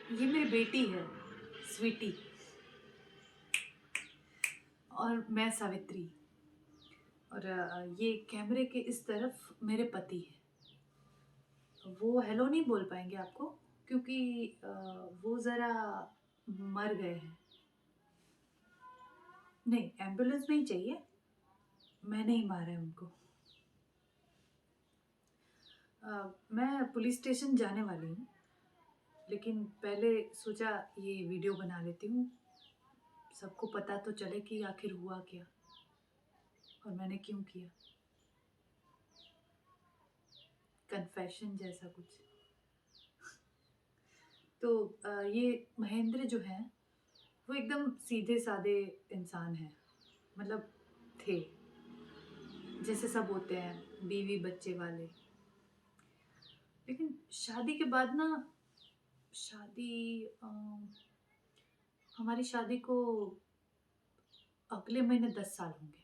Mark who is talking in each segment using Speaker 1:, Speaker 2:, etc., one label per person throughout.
Speaker 1: ये मेरी बेटी है, स्वीटी। और मैं सावित्री। और ये कैमरे के इस तरफ मेरे पति है। वो हेलो नहीं बोल पाएंगे आपको, क्योंकि वो ज़रा मर गए हैं। नहीं, एम्बुलेंस नहीं चाहिए, मैंने ही मारा है उनको। मैं पुलिस स्टेशन जाने वाली हूँ, लेकिन पहले सोचा ये वीडियो बना लेती हूँ, सबको पता तो चले कि आखिर हुआ क्या और मैंने क्यों किया। कन्फेशन जैसा कुछ। तो ये महेंद्र जो हैं वो एकदम सीधे साधे इंसान हैं, मतलब थे, जैसे सब होते हैं, बीवी बच्चे वाले। लेकिन शादी के बाद ना, शादी हमारी शादी को अगले महीने 10 साल होंगे।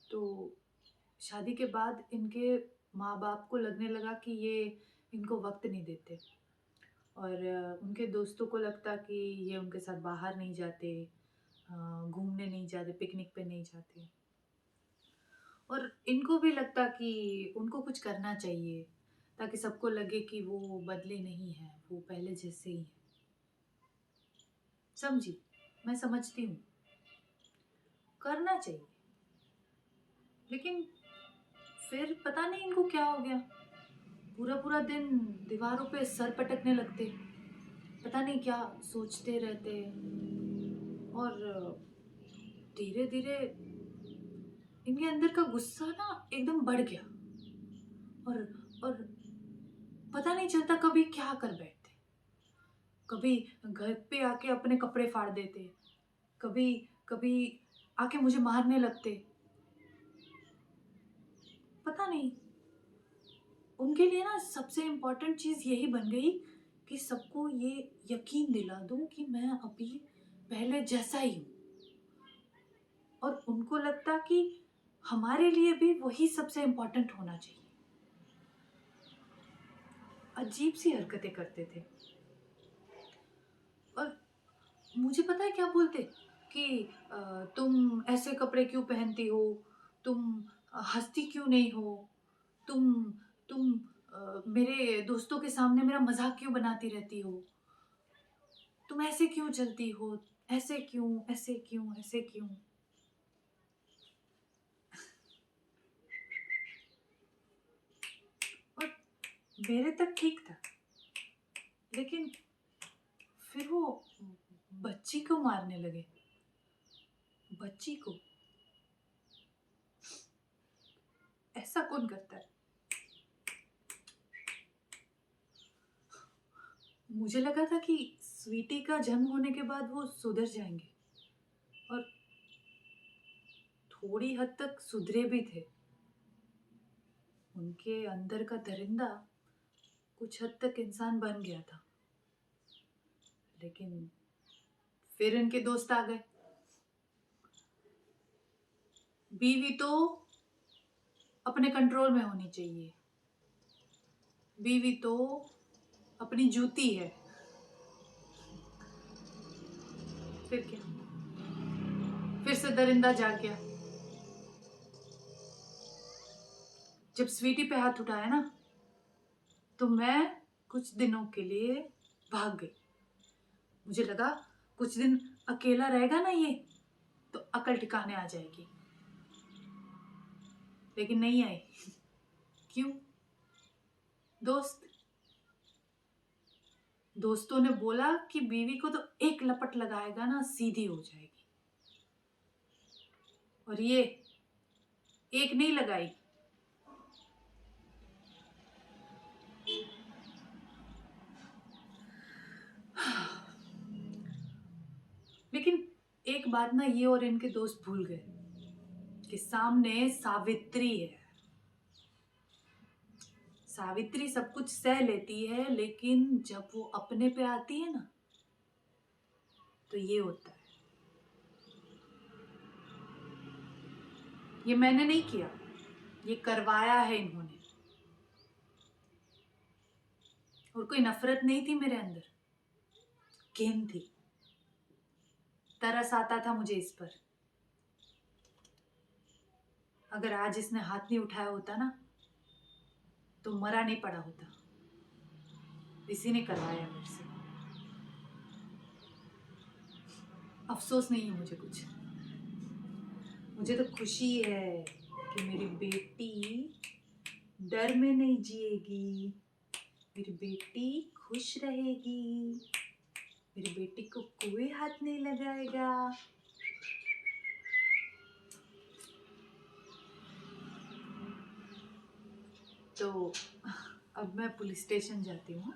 Speaker 1: तो शादी के बाद इनके माँ बाप को लगने लगा कि ये इनको वक्त नहीं देते, और उनके दोस्तों को लगता कि ये उनके साथ बाहर नहीं जाते, घूमने नहीं जाते, पिकनिक पे नहीं जाते। और इनको भी लगता कि उनको कुछ करना चाहिए ताकि सबको लगे कि वो बदले नहीं हैं, वो पहले जैसे ही हैं। समझी? मैं समझती हूँ, करना चाहिए। लेकिन फिर पता नहीं इनको क्या हो गया, पूरा पूरा दिन दीवारों पे सर पटकने लगते, पता नहीं क्या सोचते रहते। और धीरे धीरे इनके अंदर का गुस्सा ना एकदम बढ़ गया। और पता नहीं चलता कभी क्या कर बैठते, कभी घर पे आके अपने कपड़े फाड़ देते, कभी कभी आके मुझे मारने लगते। पता नहीं, उनके लिए ना सबसे इम्पोर्टेंट चीज़ यही बन गई कि सबको ये यकीन दिला दूं कि मैं अभी पहले जैसा ही हूँ। और उनको लगता कि हमारे लिए भी वही सबसे इम्पोर्टेंट होना चाहिए। अजीब सी हरकतें करते थे। और मुझे पता है क्या बोलते कि तुम ऐसे कपड़े क्यों पहनती हो, तुम हंसती क्यों नहीं हो, तुम मेरे दोस्तों के सामने मेरा मजाक क्यों बनाती रहती हो, तुम ऐसे क्यों चलती हो, ऐसे क्यों, ऐसे क्यों, ऐसे क्यों। और मेरे तक ठीक था, लेकिन फिर वो बच्ची को मारने लगे। बच्ची को, ऐसा कौन करता है? मुझे लगा था कि स्वीटी का जन्म होने के बाद वो सुधर जाएंगे, और थोड़ी हद तक सुधरे भी थे। उनके अंदर का दरिंदा कुछ हद तक इंसान बन गया था। लेकिन फिर इनके दोस्त आ गए। बीवी तो अपने कंट्रोल में होनी चाहिए, बीवी तो अपनी जूती है। फिर क्या, फिर से दरिंदा जाग गया। जब स्वीटी पे हाथ उठाया ना, तो मैं कुछ दिनों के लिए भाग गई। मुझे लगा कुछ दिन अकेला रहेगा ना ये, तो अकल ठिकाने आ जाएगी। लेकिन नहीं आई। क्यों? दोस्त, दोस्तों ने बोला कि बीवी को तो एक लपट लगाएगा ना सीधी हो जाएगी। और ये एक नहीं लगाई, लेकिन एक बात ना ये और इनके दोस्त भूल गए कि सामने सावित्री है। सावित्री सब कुछ सह लेती है, लेकिन जब वो अपने पे आती है ना, तो ये होता है। ये मैंने नहीं किया, ये करवाया है इन्होंने। और कोई नफरत नहीं थी मेरे अंदर, घिन थी। तरस आता था मुझे इस पर। अगर आज इसने हाथ नहीं उठाया होता ना, तो मरा नहीं पड़ा होता। इसी ने करवाया मेरे से। अफसोस नहीं है मुझे कुछ। मुझे तो खुशी है कि मेरी बेटी डर में नहीं जिएगी, मेरी बेटी खुश रहेगी, मेरी बेटी को कोई हाथ नहीं लगाएगा। तो अब मैं पुलिस स्टेशन जाती हूँ।